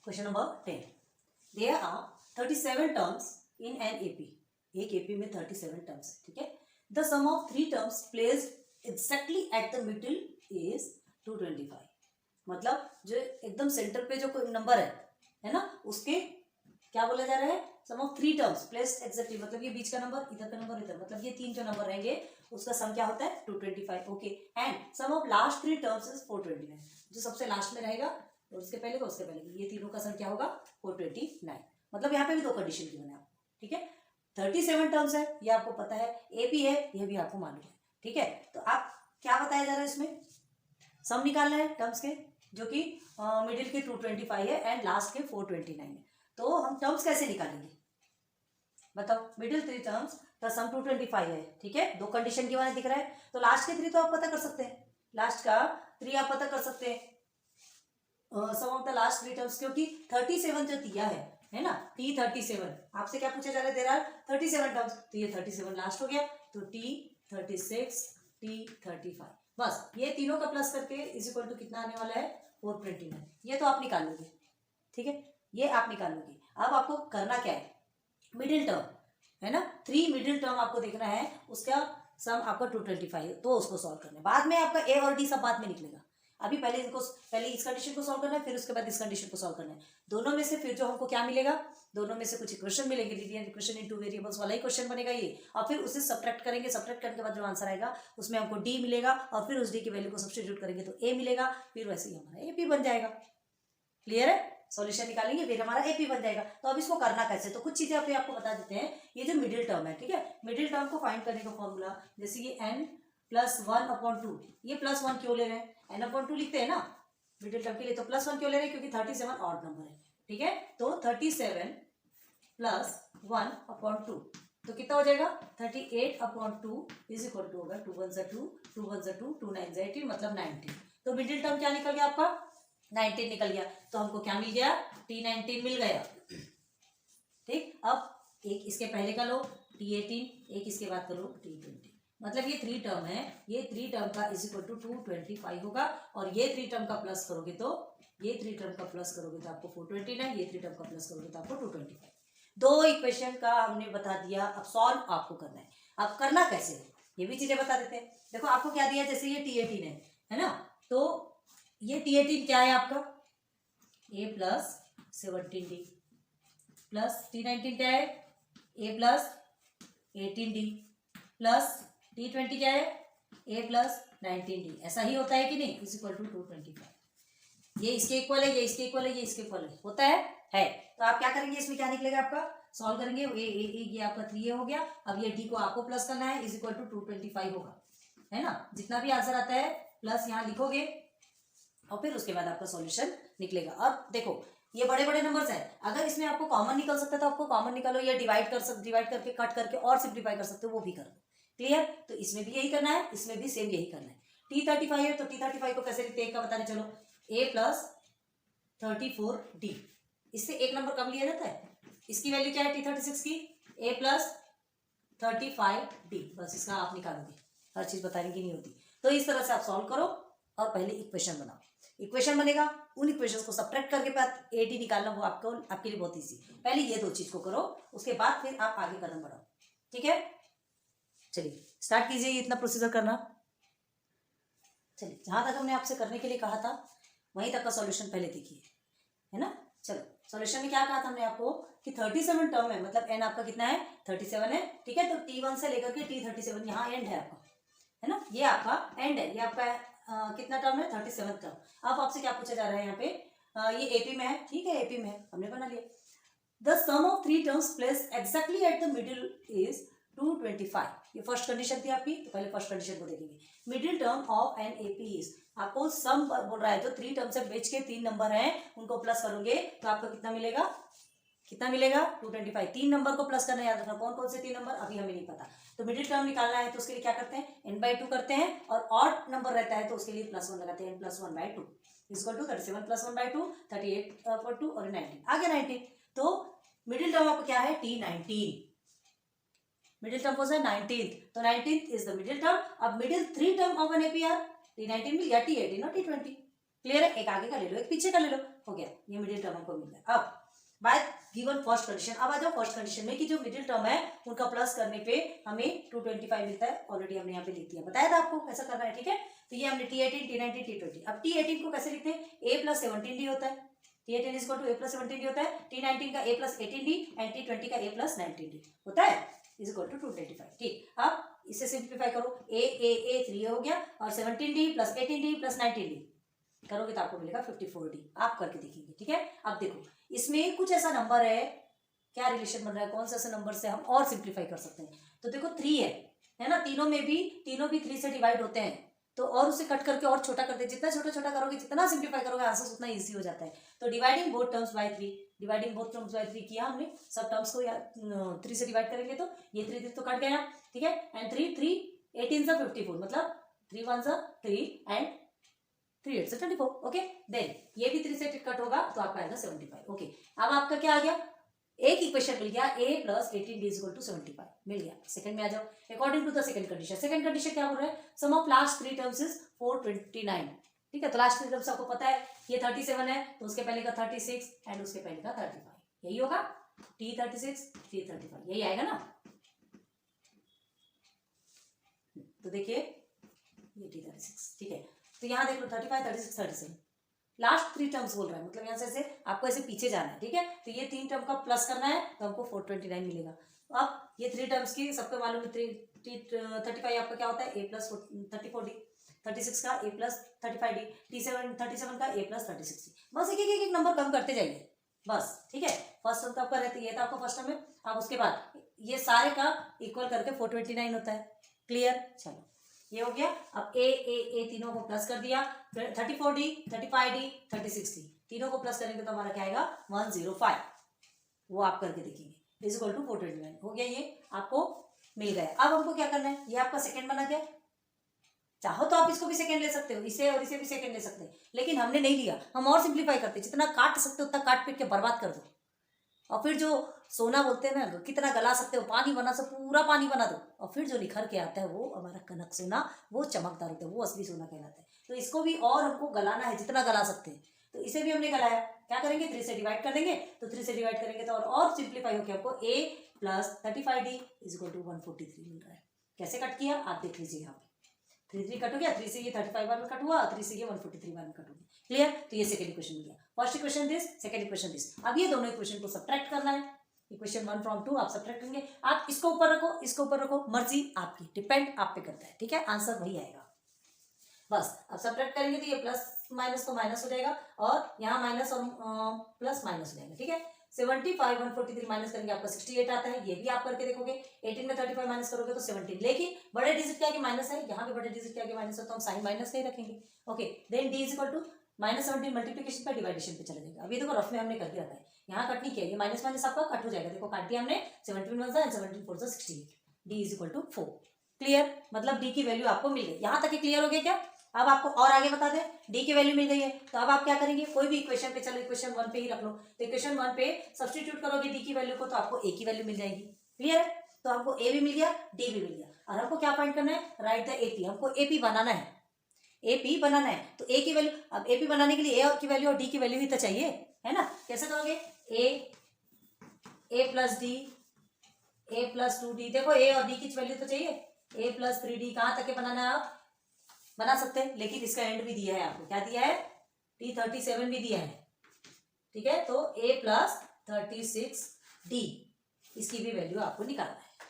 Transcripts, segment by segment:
Question number 10. There are 37 terms in an AP. एक AP में 37 terms है, ठीक है. The sum of 3 terms placed exactly at the middle is 225. मतलब जो एकदम सेंटर पे जो कोई नंबर है ना, उसके क्या बोला जा रहा है, sum of 3 terms placed exactly, मतलब ये बीच का नंबर, इधर का नंबर, इधर, मतलब ये 3 जो नंबर रहेंगे उसका सम क्या होता है 225. Okay. And sum of last 3 terms is 429. जो सबसे लास्ट में रहेगा और उसके पहले का उसके पहले, ये तीनों का सम क्या होगा 429. मतलब यहाँ पे भी दो कंडीशन गिवन है आपको, ठीक है. 37 टर्म्स है, ये आपको पता है. एपी है, ये भी आपको मालूम है, ठीक है. तो आप क्या बताया जा रहा है इसमें, सम निकालना है टर्म्स के, जो कि मिडिल के 225 है एंड लास्ट के 429 है. तो हम टर्म्स कैसे निकालेंगे बताओ. मिडिल 3 टर्म्स का सम 225 है, ठीक है. दो कंडीशन की वाला दिख रहा है, तो लास्ट के 3 तो आप पता कर सकते हैं, लास्ट का 3 आप पता कर सकते हैं, सम ऑफ द लास्ट 3 टर्म्स, क्योंकि 37 जो दिया है ना, T37 आपसे क्या पूछा जा रहा है, देर आर 37 टर्म्स, तो ये 37 लास्ट हो गया, तो T36 T35, बस ये तीनों का प्लस करके इज इक्वल टू कितना आने वाला है 429. ये तो आप निकाल लोगे, ठीक है, ये आप निकाल लोगे. अब आपको करना क्या है, मिडिल टर्म है ना, 3 मिडिल टर्म आपको देखना है, उसका सम आपका 225, तो उसको सॉल्व करना है. बाद में आपका ए और डी सब बाद में निकलेगा, अभी पहले इस कंडीशन को सॉल्व करना है, फिर उसके बाद इस कंडीशन को सॉल्व करना है. दोनों में से फिर जो हमको क्या मिलेगा, दोनों में से कुछ इक्वेशन मिलेंगे, लीनियर इक्वेशन इन 2 वेरिएबल्स वाला ही क्वेश्चन बनेगा ये, और फिर उसे सब्ट्रैक्ट करेंगे, सब्ट्रैक्ट करने के बाद जो आंसर आएगा उसमें हमको डी मिलेगा, और फिर उस डी की वैल्यू को सब्स्टिट्यूट करेंगे तो ए मिलेगा, फिर वैसे ही हमारा एपी बन जाएगा. क्लियर है, सॉल्यूशन निकालेंगे फिर हमारा एपी बन जाएगा. तो अब इसको करना कैसे, तो कुछ चीजें अभी आपको बता देते हैं. ये जो मिडिल टर्म है, ठीक है, मिडिल टर्म को फाइंड करने का फॉर्मूला, जैसे ये n+1/2, ये +1 क्यों ले रहे हैं, n/2 लिखते हैं ना मिडिल टर्म के लिए, तो +1 क्यों ले रहे हैं, क्योंकि 37 ऑड नंबर है, ठीक है. तो 37 + 1/2 तो कितना हो जाएगा 38/2 इज इक्वल टू होगा 2 1 2 2 1 2 2 9 18, मतलब 19. तो मिडिल टर्म क्या निकल गया आपका 19 निकल गया. तो हमको क्या मिल गया T19 मिल गया, ठीक. अब एक इसके पहले का लो T18, एक इसके बाद का लो T20, मतलब ये 3 टर्म है, ये 3 टर्म का इज इक्वल टू 225 होगा, और ये 3 टर्म का प्लस करोगे तो ये 3 टर्म का प्लस करोगे तो आपको 429, ये 3 टर्म का प्लस करोगे तो आपको 225. दो इक्वेशन का हमने बता दिया. अब सॉल्व आपको करना है. अब करना कैसे ये भी चीजें बता देते हैं. देखो आपको क्या दिया, जैसे ये T18 है ना, तो ये T18 क्या है आपका A+17D प्लस T19 क्या है A+18D प्लस T20 क्या है A+19D. ऐसा ही होता है कि नहीं, इज इक्वल टू 225. ये इसके इक्वल है, ये इसके इक्वल है, ये इसके इक्वल है, होता है. तो आप क्या करेंगे, इसमें क्या निकलेगा आपका, सॉल्व करेंगे, ये आपका 3A हो गया. अब ये D को आपको प्लस करना है, इज इक्वल टू 225 होगा, है ना. जितना भी आंसर आता है प्लस यहाँ लिखोगे, और फिर उसके बाद आपका सॉल्यूशन निकलेगा. अब देखो ये बड़े बड़े नंबर्स हैं, अगर इसमें आपको कॉमन निकल सकता है तो आपको कॉमन निकालो, या डिवाइड करके कट करके और सिंप्लीफाई कर सकते हो, वो भी कर दो. क्लियर. तो इसमें भी यही करना है, इसमें भी सेम यही करना है. T35 है, तो T35 को कैसे लिखते हैं का बताने चलो, A+34D, इससे एक नंबर कम लिया जाता है. इसकी वैल्यू क्या है T36 की A+35D, बस इसका आप निकालोगे, हर चीज बताने की नहीं होती. तो इस तरह से आप सॉल्व करो और पहले इक्वेशन बनाओ. इक्वेशन बनेगा, उन इक्वेशंस को सब्ट्रैक्ट करके बाद AD निकालना, वो आपके लिए बहुत इजी. पहले ये दो चीज को करो, उसके बाद फिर आप आगे कदम बढ़ाओ, ठीक है. चलिए स्टार्ट कीजिए इतना प्रोसीजर करना. चलिए जहां तक हमने आपसे करने के लिए कहा था वहीं तक का सॉल्यूशन पहले देखिए, है ना. चलो सॉल्यूशन में क्या कहा था हमने आपको कि 37 टर्म है, मतलब n आपका कितना है 37 है, ठीक है. तो T1 से लेकर के T37 यहाँ एंड है आपका, है ना, ये आपका एंड है. ये आपका कितना टर्म है 37 टर्म. अब आपसे क्या पूछा जा रहा है यहाँ पे, ये एपी में है, ठीक है, एपी में है, हमने बना लिया. The sum of 3 terms placed exactly at the middle is 225. ये फर्स्ट कंडीशन थी आपकी, तो पहले फर्स्ट कंडीशन को देखेंगे. Middle term of an AP is, आपको सम बोल रहा है, तो 3 टर्म से बीच के 3 नंबर हैं उनको प्लस करोगे तो आपको कितना मिलेगा 225. 3 नंबर को प्लस करना याद रखना, कौन कौन से 3 नंबर अभी हमें नहीं पता. तो मिडिल टर्म निकालना है तो उसके लिए क्या करते हैं n/2 करते हैं, और ऑड नंबर रहता है तो उसके लिए +1 लगाते हैं, n+1/2 इक्वल टू 37 + 1/2 38/2 और 19 आ गया 19. तो मिडिल टर्म आपको क्या है T19, मिडिल टर्म कौन सा 19th, तो 19th is the middle term. अब middle 3 term of an APR T19 मिल गया, T18 और T20. क्लियर है. एक आगे का ले लो, एक पीछे का ले लो. हो गया, ये मिडिल टर्म हमको मिल गया। अब बाय गिवन फर्स्ट कंडीशन, अब आ जाओ फर्स्ट कंडीशन में कि जो मिडिल टर्म है उनका प्लस करने पे हमें 225 मिलता है। ऑलरेडी हमने यहाँ पे लिख दिया, बताया था आपको कैसा करना है, ठीक है। तो ये हमने T18, T19, T20। अब T18 को कैसे लिखते हैं, A प्लस 17D होता है। T18 is equal to A plus 17D होता है। T19 का A plus 18D and T20 का A प्लस 19D होता है, इज इक्वल टू 225। ठीक, अब इसे सिंप्लीफाई करो, A 3 हो गया और 17D plus 18D plus 19D करोगे तो आपको मिलेगा 54D। आप करके देखेंगे, ठीक है। अब देखो इसमें कुछ ऐसा नंबर है, क्या रिलेशन बन रहा है, कौन सा ऐसा नंबर से हम और सिंप्लीफाई कर सकते हैं। तो देखो 3 है ना, तीनों भी 3 से डिवाइड होते हैं, तो और उसे कट करके और छोटा कर दे, जितना छोटा छोटा करोगे, जितना सिंप्लीफाई करोगे आंसर उतना इजी हो जाता है। तो डिवाइडिंग बोथ टर्म्स बाय 3 किया हमने, सब टर्म्स को 3 से डिवाइड करेंगे तो ये 3 तो कट गया, ठीक है। एंड 3 18 सा 54, मतलब 3 1 सा 3 एंड 3 8 से 24। ओके, देन ये भी 3 से कट होगा तो आपका आएगा 75। ओके, अब आपका क्या आ गया, एक इक्वेशन मिल गया, A plus 18D is equal to 75 मिल गया। सेकंड में आ जाओ, according to the second condition. Second condition क्या बोल रहा है, sum of last 3 terms is 429। ठीक है, तो लास्ट 3 टर्म्स आपको पता है, ये 37 है तो उसके पहले का 36 एंड उसके पहले का 35, यही होगा। T36 T35 यही आएगा ना। तो देखिए ये T36, ठीक है। तो यहाँ देख लो 35 36 37 लास्ट 3 टर्म्स बोल रहा है, मतलब यहाँ से ऐसे आपको ऐसे पीछे जाना है, ठीक है। तो ये 3 टर्म का प्लस करना है तो हमको 429 मिलेगा। अब ये 3 टर्म्स की सबको मालूम है, 35 आपका क्या होता है, A प्लस 34D, 36 का A प्लस 35D, T37 का A प्लस 36D। बस एक नंबर कम करते जाइए बस, ठीक है। फर्स्ट टर्म तो आपका रहता है, ये था आपका फर्स्ट टर्म है। अब उसके बाद ये सारे का इक्वल करके 429 होता है। क्लियर, चलो ये हो गया। अब ए तीनों को प्लस कर दिया, 34D 35D 36D तीनों को प्लस करेंगे तो हमारा क्या आएगा 105, वो आप करके देखेंगे, इज इक्वल टू 429 हो गया, ये आपको मिल गया। अब हमको क्या करना है, ये आपका सेकंड बना गया। चाहो तो आप इसको भी सेकंड ले सकते हो, इसे और इसे भी सेकंड ले सकते हैं, लेकिन हमने नहीं लिया, हम और सिंप्लीफाई करते, जितना काट सकते हो उतना काट पीट के बर्बाद कर दो। और फिर जो सोना बोलते हैं ना, कितना गला सकते हो, पानी बना सकते, पूरा पानी बना दो, और फिर जो निखर के आता है वो हमारा कनक सोना, वो चमकदार होता है, वो असली सोना कहलाता है। तो इसको भी और हमको गलाना है, जितना गला सकते हैं। तो इसे भी हमने गलाया, क्या करेंगे 3 से डिवाइड कर देंगे, तो 3 से डिवाइड करेंगे तो और सिंप्लीफाई होकर हमको A plus 35D is equal to 143 मिल रहा है। कैसे कट किया आप देख लीजिए, यहाँ पे 3 कट हो गया, 3 से ये 35 बार में कट हुआ, 3 से ये 143 बार में कट हो गया। क्लियर, तो ये सेकंड इक्वेशन मिल गया। First equation this, second equation this. अब ये दोनों इक्वेशन को सब्ट्रैक्ट करना है, इक्वेशन 1 फ्रॉम 2 आप सब्ट्रैक्ट करेंगे। आप इसको ऊपर रखो, इसको ऊपर रखो, मर्जी आपकी, डिपेंड आप पे करता है, ठीक है। आंसर वही आएगा बस। अब सब्ट्रैक्ट करेंगे तो ये प्लस माइनस तो माइनस हो जाएगा, और यहाँ माइनस और प्लस माइनस हो जाएगा, ठीक है। 75 143 माइनस करेंगे आपका 68 आता है, ये भी आप करके देखोगे। 18 में 35 माइनस करोगे तो 17, लेकिन बड़े डिजिट के आगे माइनस है, यहाँ पे बड़े डिजिट के आगे माइनस है तो हम साइन माइनस का ही रखेंगे। Okay, then D is equal to -17 multiplication पर डिवाइडेशन पे चला जाएगा। अभी देखो रफ में हमने करके रखा है, यहाँ कट नहीं किया, ये माइनस माइनस आपका कट हो जाएगा, देखो काट दिया हमने, 17 1 and 17 4 68, D is equal to 4। Clear, मतलब D की वैल्यू आपको मिल गई। यहाँ तक क्लियर हो गया क्या? अब आपको और आगे बता दें, D की वैल्यू मिल गई है तो अब आप क्या करेंगे, कोई भी इक्वेशन पे, चलो इक्वेशन 1 पे ही रख लो, तो इक्वेशन 1 पे सब्स्टिट्यूट करोगे D की वैल्यू को तो आपको A की वैल्यू मिल जाएगी। क्लियर है, तो हमको A भी मिल गया, D भी मिल गया, और हमको क्या फाइंड करना है, राइट द AP, हमको AP बनाना है, AP बनाना है। तो A की वैल्यू, अब AP बनाने के लिए A की वैल्यू और D की वैल्यू ही तो चाहिए, है ना। कैसे करोगे, A plus D A plus 2D, देखो A और D की वैल्यू तो चाहिए, A प्लस 3D कहाँ तक के बनाना है, आप बना सकते हैं, लेकिन इसका एंड भी दिया है आपको, क्या दिया है, T37 भी दिया है, ठीक है। तो A प्लस 36D इसकी भी वैल्यू आपको निकालना है,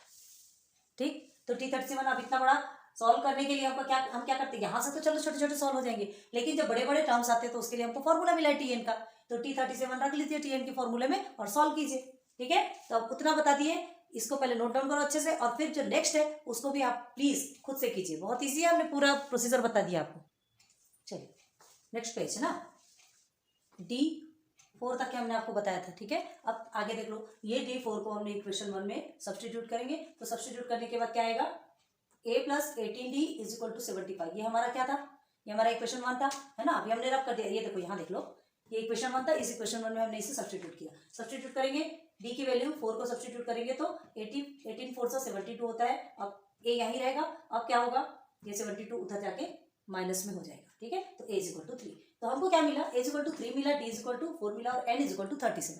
ठीक। तो T37 अब इतना बड़ा सॉल्व करने के लिए हमको हम क्या करते हैं, यहाँ से तो चलो छोटे छोटे सॉल्व हो जाएंगे, लेकिन जब बड़े बड़े टर्म्स आते हैं तो उसके लिए हमको फॉर्मूला मिला है TN का, तो T37 रख लीजिए TN के फॉर्मूले में और सॉल्व कीजिए, ठीक है। तो अब उतना बता दिए, इसको पहले नोट डाउन करो अच्छे से, और फिर जो नेक्स्ट है उसको भी आप प्लीज खुद से कीजिए, बहुत ईजी है, हमने पूरा प्रोसीजर बता दिया आपको। चलिए नेक्स्ट पेज है ना, D4 तक के हमने आपको बताया था, ठीक है। अब आगे देख लो, ये D4 को हमने इक्वेशन 1 में सब्स्टिट्यूट करेंगे, तो सब्स्टिट्यूट करने के बाद क्या आएगा, A plus 18D is equal to 75, ये हमारा क्या था, ये हमारा इक्वेशन 1 था, है ना। अभी हमने रब कर दिया, ये देखो यहाँ देख लो, ये इक्वेशन 1 था, इस इक्वेशन 1 में हमने इसे सब्स्टिट्यूट किया। सब्स्टिट्यूट करेंगे, D की वैल्यू 4 को सब्स्टिट्यूट करेंगे तो 18 4 से 72 होता है। अब A यहीं रहेगा, अब क्या होगा, ये 72 उधर जाके माइनस में हो जाएगा, ठीक है। तो A इज इक्वल टू 3, तो हमको क्या मिला, a इक्वल टू 3 मिला, d इक्वल टू 4 मिला और n equal to 37।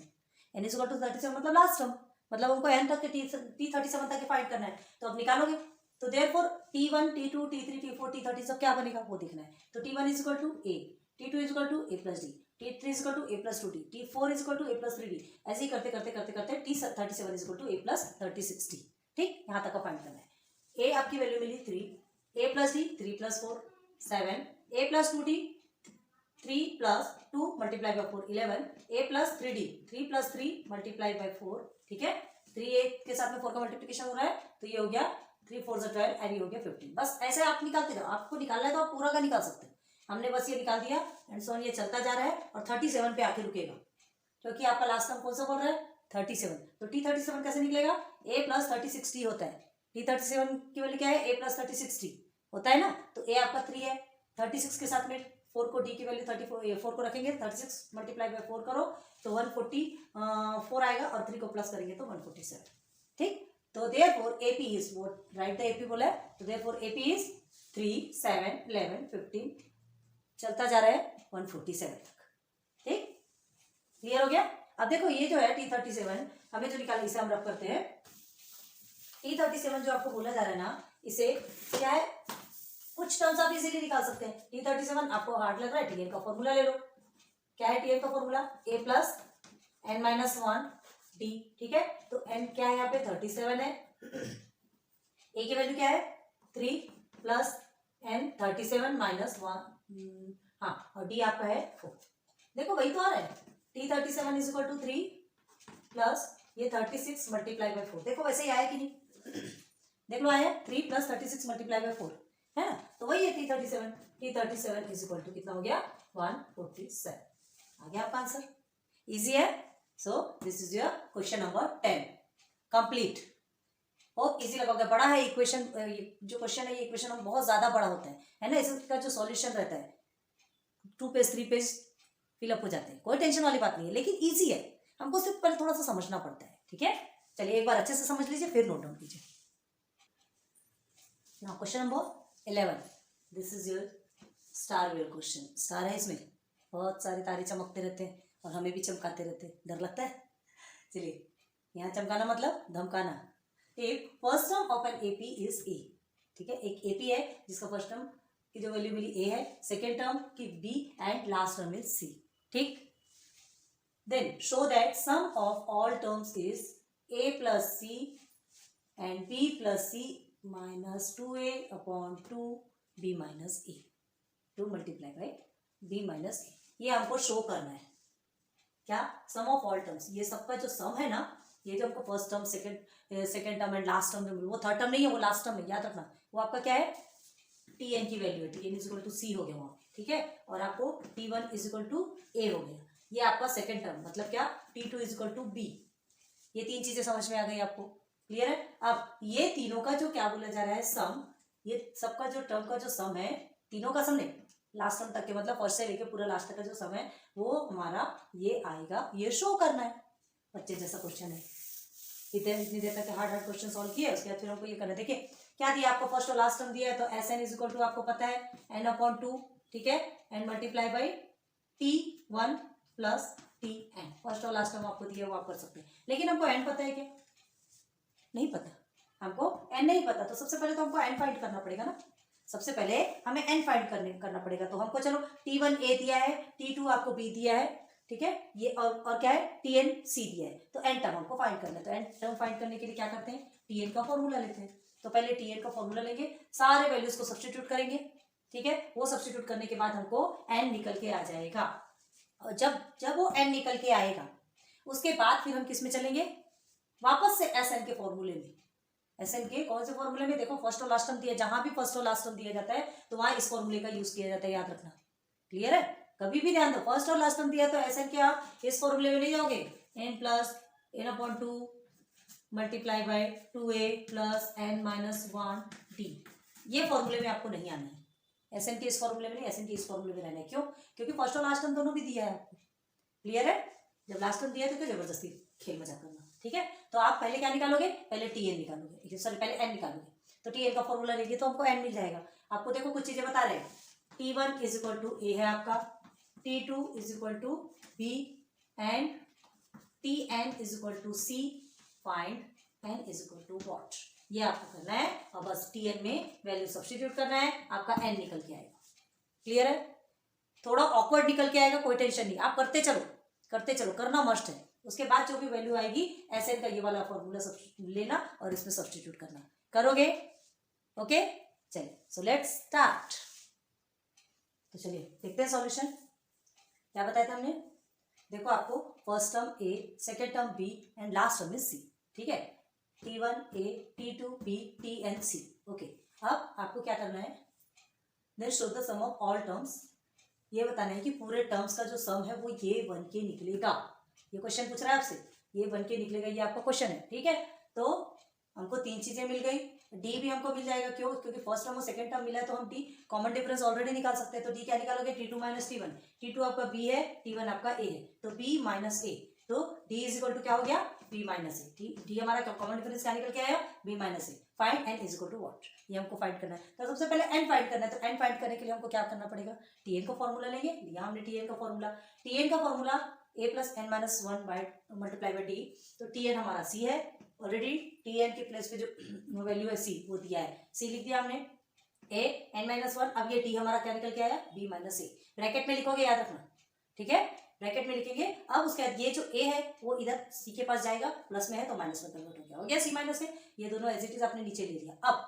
n equal to 37 मतलब लास्ट टर्म, मतलब हमको n तक के t37 तक के फाइंड करना है, तो अब निकालोगे। तो therefore t1 t2 t3 t4 t30 सब क्या बनेगा वो देखना है। तो t1 is equal to a, t2 is equal to a plus d, t3 is equal to a plus 2d, t4 is equal to a plus 3d, ऐसे ही करते करते करते करते t37 is equal to a plus 36d। ठीक, यहाँ तक का फाइंड करना है। a आपकी वैल्यू मिली 3, a plus d 3 plus 4 7, a plus 2d 3 plus 2 multiply by 4 11, a plus 3d 3 plus 3 multiply by 4। ठीक है, 3a के साथ में 4 का मल्टीप्लिकेशन हो रहा है, तो ये हो गया 3 4 12 एंड ये हो गया 15। बस ऐसे आप निकालते जाओ, आपको निकालना है तो आप पूरा का निकाल सकते हैं। हमने बस ये निकाल दिया एंड सो ऑन, ये चलता जा रहा है और 37 पे आके रुकेगा, क्योंकि आपका लास्ट टर्म कौन सा बोल रहा है 37। तो t37 कैसे निकलेगा, a प्लस 36t होता है। t37 की वैल्यू क्या है, a प्लस 36t होता है ना, तो a आपका 3 है, 36 के साथ में 4 को d की वैल्यू 4 को रखेंगे, 36 मल्टीप्लाई बाई 4 करो तो 144 आएगा और 3 को प्लस करेंगे तो 147। ठीक, तो therefore AP is what, right the AP बोला है, तो देयरफॉर AP इज 3 7 11 15, चलता जा रहा है 147 तक। ठीक, क्लियर हो गया। अब देखो ये जो है t37 हमें जो निकालना, इसे हम रख करते हैं। t37 जो आपको बोला जा रहा है ना, इसे क्या है, कुछ टर्म्स आप इजीली निकाल सकते हैं। t37 आपको हार्ड लग रहा है, tn का फॉर्मूला ले लो। क्या है tn का formula, a plus n minus 1 d। ठीक है, तो n क्या है यहाँ पे 37 है, a की वैल्यू क्या है 3 प्लस n 37 माइनस 1, हाँ, और d आपका है 4। देखो वही तो आ रहा है, t37 is equal to 3 plus ये 36 मल्टीप्लाई बाई 4। देखो वैसे ही आया कि नहीं, देख लो आया 3 प्लस 36 मल्टीप्लाई बाई 4 है ना, तो वही है t37 इज इक्वल टू कितना हो गया 147। आ गया आपका आंसर, इजी है। So this is your question number 10 complete. बहुत इजी लगा होगा, बड़ा है इक्वेशन, जो क्वेश्चन है ये इक्वेशन बहुत ज्यादा बड़ा होता है ना, इसका जो सॉल्यूशन रहता है 2 पेज 3 पेज फिलअप हो जाते हैं, कोई टेंशन वाली बात नहीं है, लेकिन ईजी है, हमको सिर्फ पहले थोड़ा सा समझना पड़ता है। ठीक है, चलिए एक बार अच्छे से समझ लीजिए फिर नोट डाउन कीजिए। Now question number 11, this is your star where question. Star है इसमें, बहुत सारे तारे चमकते रहते हैं और हमें भी चमकाते रहते हैं, डर लगता है। चलिए, यहाँ चमकाना मतलब धमकाना। एक first term of an AP is a. ठीक है, एक एपी है जिसका फर्स्ट टर्म की जो वैल्यू मिली ए है, सेकेंड टर्म की b and last term is c. ठीक, then show that sum of all terms is a plus c and b plus C minus 2a upon 2b minus a, 2 multiply by b minus a. ये हमको show करना है क्या, सम of all terms, ये सबका जो सम है ना, ये जो हमको first term second term and last term, वो थर्ड टर्म नहीं है, वो लास्ट टर्म है, याद रखना। वो आपका क्या है, tn की वैल्यू है, tn इज इक्वल टू सी हो गया वहां। ठीक है, और आपको t1 इज इक्वल टू ए हो गया, ये आपका सेकंड टर्म, मतलब क्या t2 is equal to be. ये तीन चीजें समझ में आ गई आपको, क्लियर है। अब ये तीनों का जो क्या बोला जा रहा है सम, ये सबका जो टर्म का जो सम है, तीनों का सम नहीं, लास्ट टर्म तक के, मतलब फर्स्ट से लेके पूरा लास्ट तक का जो सम है वो हमारा ये आएगा, ये शो करना है। बच्चे जैसा क्वेश्चन है, इतनी देर तक हार्ड क्वेश्चन सॉल्व किए, उसके बाद फिर हमको ये करना है। देखिए क्या दिया आपको, फर्स्ट और लास्ट टर्म दिया है, तो S N is equal to आपको पता है एन अपॉन 2। ठीक है, N multiply by t1 plus T N, first और लास्ट टर्म आपको दिया वो आप कर सकते हैं, लेकिन हमको एन पता है क्या, नहीं पता, हमको एन नहीं पता, तो सबसे पहले तो हमको एन फाइंड करना पड़ेगा ना, सबसे पहले हमें एन फाइंड करना पड़ेगा। तो हमको चलो t1 a दिया है, t2 आपको b दिया है, ठीक है, ये और क्या है tn c दिया है, तो एन टर्म हमको फाइंड करना है। तो एन टर्म फाइंड करने के लिए क्या करते हैं, tn का फॉर्मूला लेते हैं। तो पहले tn का फॉर्मूला लेंगे, सारे वैल्यूज को सब्स्टिट्यूट करेंगे। ठीक है, वो सब्स्टिट्यूट करने के बाद हमको n निकल के आ जाएगा, और जब वो n निकल के आएगा उसके बाद फिर हम किस में चलेंगे, वापस से SN के फॉर्मूले में। SN के कौन से फॉर्मूले में, देखो फर्स्ट और लास्ट टर्म दिया, जहां भी फर्स्ट और लास्ट टर्म दिया जाता है तो वहां इस फॉर्मूले का यूज किया जाता है, याद रखना, क्लियर है। कभी भी ध्यान दो, फर्स्ट और लास्ट टर्म दिया तो SN के आप इस फॉर्मूले में नहीं जाओगे, n plus n upon 2 multiply by 2a plus n minus 1d, ये फॉर्मूले में आपको नहीं आना है। SN के इस फॉर्मूले में नहीं, SN के इस फॉर्मूले में रहना है। क्यों, क्योंकि फर्स्ट और लास्ट टर्म दोनों भी दिया है आपको, क्लियर है। जब लास्ट टर्म दिया है तो क्यों जबरदस्ती खेल मजा करना। ठीक है, तो आप पहले क्या निकालोगे, पहले tn निकालोगे, सॉरी पहले n निकालोगे, तो tn का फॉर्मूला लेंगे तो हमको n मिल जाएगा। आपको देखो कुछ चीजें बता रहे हैं, t1 is equal to a है आपका, T2 is equal to B and Tn is equal to C, find n is equal to what. ये आपको करना है और बस Tn में वैल्यू सब्स्टिट्यूट करना है, आपका n निकल के आएगा। क्लियर है? थोड़ा ऑकवर्ड निकल के आएगा, कोई टेंशन नहीं, आप करते चलो, करना मस्ट है। उसके बाद जो भी वैल्यू आएगी Sn का ये वाला फॉर्मूला लेना और इसमें सब्स्टिट्यूट करना। करोगे? ओके, चलिए, सो लेट्स स्टार्ट। तो चलिए देखते हैं सॉल्यूशन। क्या बताया था हमने? देखो, आपको first term A, second term B and last term is C। ठीक है, T1 A, T2 B, Tn C। Okay, अब आपको क्या करना है? Then show the sum of all terms. ये बताना है कि पूरे टर्म्स का जो सम है वो ये बन के निकलेगा। ये क्वेश्चन पूछ रहा है आपसे, ये बन के निकलेगा, ये आपका क्वेश्चन है। ठीक है, तो हमको तीन चीजें मिल गई। डी भी हमको मिल जाएगा, क्यों? क्योंकि फर्स्ट टर्म और सेकंड टर्म मिला है, तो हम डी कॉमन डिफरेंस ऑलरेडी निकाल सकते हैं। तो डी क्या निकालोगे? T2 minus T1। T2 आपका B है, T1 आपका A है, तो B माइनस A। तो D इज इक्वल टू क्या हो गया? B minus A। डी हमारा कॉमन डिफरेंस क्या निकल के आया? B minus A। Find n is equal to what? ये हमको फाइंड करना है। तो सबसे पहले n फाइंड करना है। तो n फाइंड करने के लिए हमको क्या करना पड़ेगा? Tn का फॉर्मूला लेंगे। लिया हमने Tn का फॉर्मूला। Tn का formula a plus n minus 1 by multiply by D. तो Tn हमारा C है ऑलरेडी। Tn के प्लेस पे जो वैल्यू है C वो दिया है, C लिख दिया हमने। a n माइनस 1, अब ये D हमारा क्या निकल के आया? B minus A। ब्रैकेट में लिखोगे, याद रखना। ठीक है, ब्रैकेट में लिखेंगे। अब उसके बाद ये जो A है वो इधर C के पास जाएगा, प्लस में है तो माइनस में कन्वर्ट हो गया C माइनस A। ये दोनों एज इट इज आपने नीचे ले लिया। अब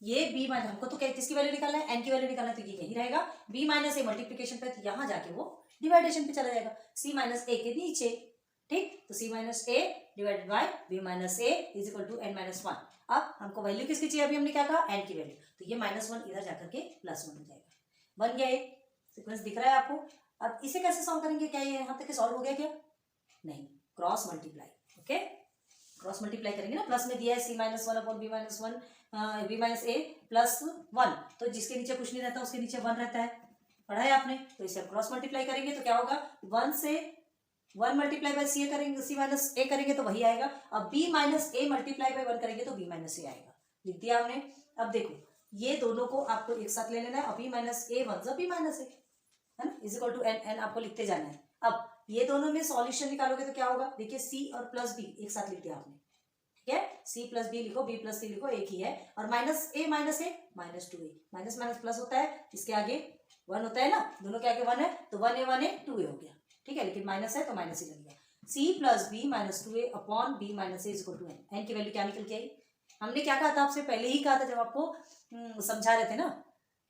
ये B माइनस, हमको तो किसकी वैल्यू निकालना है? n की वैल्यू निकालना है, तो ये यही रहेगा। B माइनस A मल्टीप्लीकेशन पे, तो यहाँ जाके वो डिवाइडेशन पे चला जाएगा, C माइनस A के नीचे। ठीक, तो C माइनस A divided by B minus A is equal to n minus 1। अब हमको वैल्यू किसकी चाहिए? अभी हमने क्या कहा? n की वैल्यू। तो ये माइनस 1 इधर जाकर के प्लस 1 हो जाएगा। बन गया, एक सीक्वेंस दिख रहा है आपको। अब इसे कैसे सॉल्व करेंगे? क्या ये यहाँ तक सॉल्व हो गया क्या? नहीं, cross multiply. Okay, cross multiply करेंगे ना, प्लस में दिया है C minus 1 upon B minus 1, B minus A plus 1, तो जिसके नीचे कुछ नहीं रहता उसके नीचे 1 रहता है, पढ़ा है आपने। तो इसे हम क्रॉस मल्टीप्लाई करेंगे तो क्या होगा? 1 से 1 मल्टीप्लाई बाई C करेंगे, C माइनस A करेंगे तो वही आएगा। अब B minus A multiply by 1 करेंगे तो B माइनस A आएगा। लिख दिया हमने। अब देखो, ये दोनों को आपको एक साथ ले लेना है। अब B minus A one B minus A है ना, इज इक्वल टू n आपको लिखते जाना है। अब ये दोनों में सॉल्यूशन निकालोगे तो क्या होगा? देखिए, C और प्लस B एक साथ लिख दिया आपने। ठीक है, C प्लस B लिखो, B प्लस C लिखो, एक ही है। और minus A minus minus 2A, minus minus plus होता है, इसके आगे 1 होता है ना, दोनों के आगे 1 है, तो 1A 2A हो गया। ठीक है, लेकिन माइनस है तो माइनस ही लगेगा। C plus B minus 2A upon B minus A is equal to n। n की वैल्यू क्या निकल के आई? हमने क्या कहा था आपसे? पहले ही कहा था जब आपको समझा रहे थे ना,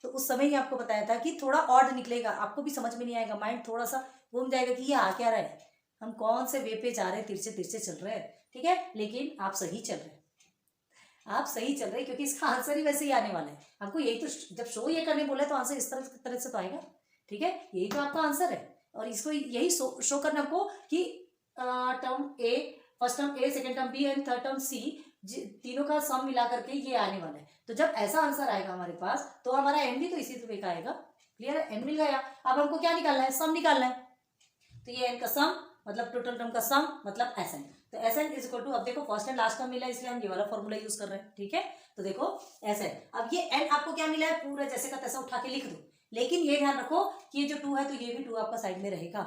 तो उस समय ही आपको बताया था कि थोड़ा ऑड निकलेगा, आपको भी समझ में नहीं आएगा, माइंड थोड़ा सा घूम जाएगा कि ये आ क्या रहा है, हम कौन से वे पे जा रहे हैं, तिरछे तिरछे चल रहे हैं। ठीक है, लेकिन आप सही चल रहे हैं, आप सही चल रहे हैं, क्योंकि इसका आंसर ही वैसे ही आने वाला है। हमको यही तो, जब शो ये करने बोला तो आंसर इस तरह से तो आएगा। ठीक है, यही तो आपका आंसर है, और इसको यही शो करना आपको कि term a, first term a, second term b and third term c, तीनों का सम मिला करके ये आने वाला है। तो जब ऐसा आंसर आएगा हमारे पास, तो हमारा एन भी तो इसी तरह का आएगा। क्लियर है, एन मिल गया। अब हमको क्या निकालना है? सम निकालना है। तो ये एन का सम मतलब टोटल टर्म का सम मतलब एस एन। तो S N is equal to, अब देखो फर्स्ट एंड लास्ट टर्म मिला है, इसलिए हम ये वाला फॉर्मूला यूज कर रहे हैं। ठीक है, तो देखो एस एन, अब ये एन आपको क्या मिला है? पूरा जैसे का तैसा उठा के लिख दो, लेकिन ये ध्यान रखो कि ये जो 2 है तो ये भी 2 आपका साइड में रहेगा।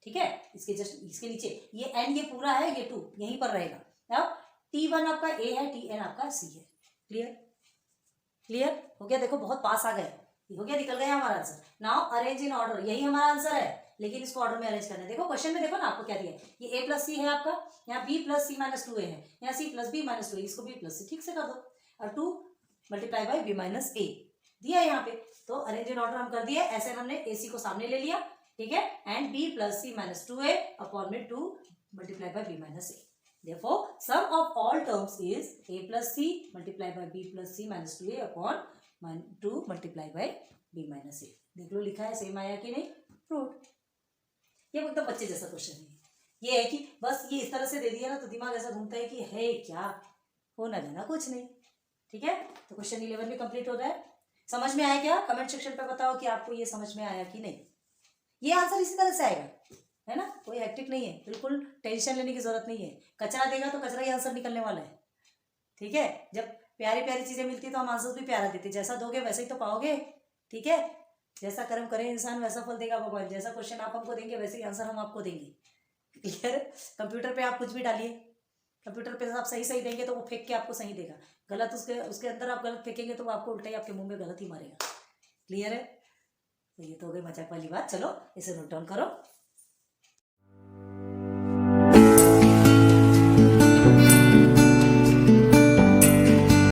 ठीक है, इसके जस्ट इसके नीचे ये एन, ये पूरा है, ये 2 यहीं पर रहेगा। अब T1 आपका A है, Tn आपका C है। क्लियर, क्लियर हो गया। देखो बहुत पास आ गए, हो गया, निकल गया हमारा answer. Now arrange in order, यही हमारा आंसर है, लेकिन इसको ऑर्डर में अरेंज करना है। देखो क्वेश्चन में देखो ना आपको क्या दिया है, ये A प्लस सी है आपका, यहाँ B प्लस सी माइनस 2A है, यहाँ C plus B minus 2A, इसको B प्लस सी ठीक से कर दो, और 2 multiply by B minus A दिया है यहाँ पे। तो अरेंज इन ऑर्डर हम कर दिए, ऐसे हमने AC को सामने ले लिया। ठीक है, and B plus C minus 2A upon में 2 multiply by B minus A। Therefore, sum of all terms is A plus C multiplied by B plus C minus 2A upon 2 multiplied by B minus A। देख लो लिखा है, same आया कि नहीं? Proved. ये एकदम बच्चे जैसा क्वेश्चन है। ये है कि बस ये इस तरह से दे दिया ना तो दिमाग ऐसा घूमता है कि है क्या, होना जाना कुछ नहीं। ठीक है, तो क्वेश्चन 11 भी कंप्लीट हो रहा है। समझ में आया क्या? कमेंट सेक्शन पे बताओ कि आपको ये समझ में आया कि नहीं। ये आंसर इसी तरह से आएगा, है ना, कोई हेक्टिक नहीं है, बिल्कुल टेंशन लेने की जरूरत नहीं है। कचरा देगा तो कचरा ही आंसर निकलने वाला है। ठीक है, जब प्यारी प्यारी चीजें मिलती है तो हम आंसर भी प्यारा देते, जैसा दोगे वैसे ही तो पाओगे। ठीक है, जैसा कर्म करे इंसान वैसा फल देगा भगवान। जैसा क्वेश्चन आप हमको देंगे वैसे ही आंसर हम आपको देंगे। क्लियर है? कंप्यूटर पे आप कुछ भी डालिए, कंप्यूटर पे आप सही सही देंगे तो वो फेंक के आपको सही देगा, गलत उसके अंदर आप गलत फेंकेंगे तो वो आपको उल्टा ही आपके मुंह में गलत ही मारेगा। क्लियर है? तो ये तो हो गई मजाक वाली बात। चलो इसे नोट डाउन करो।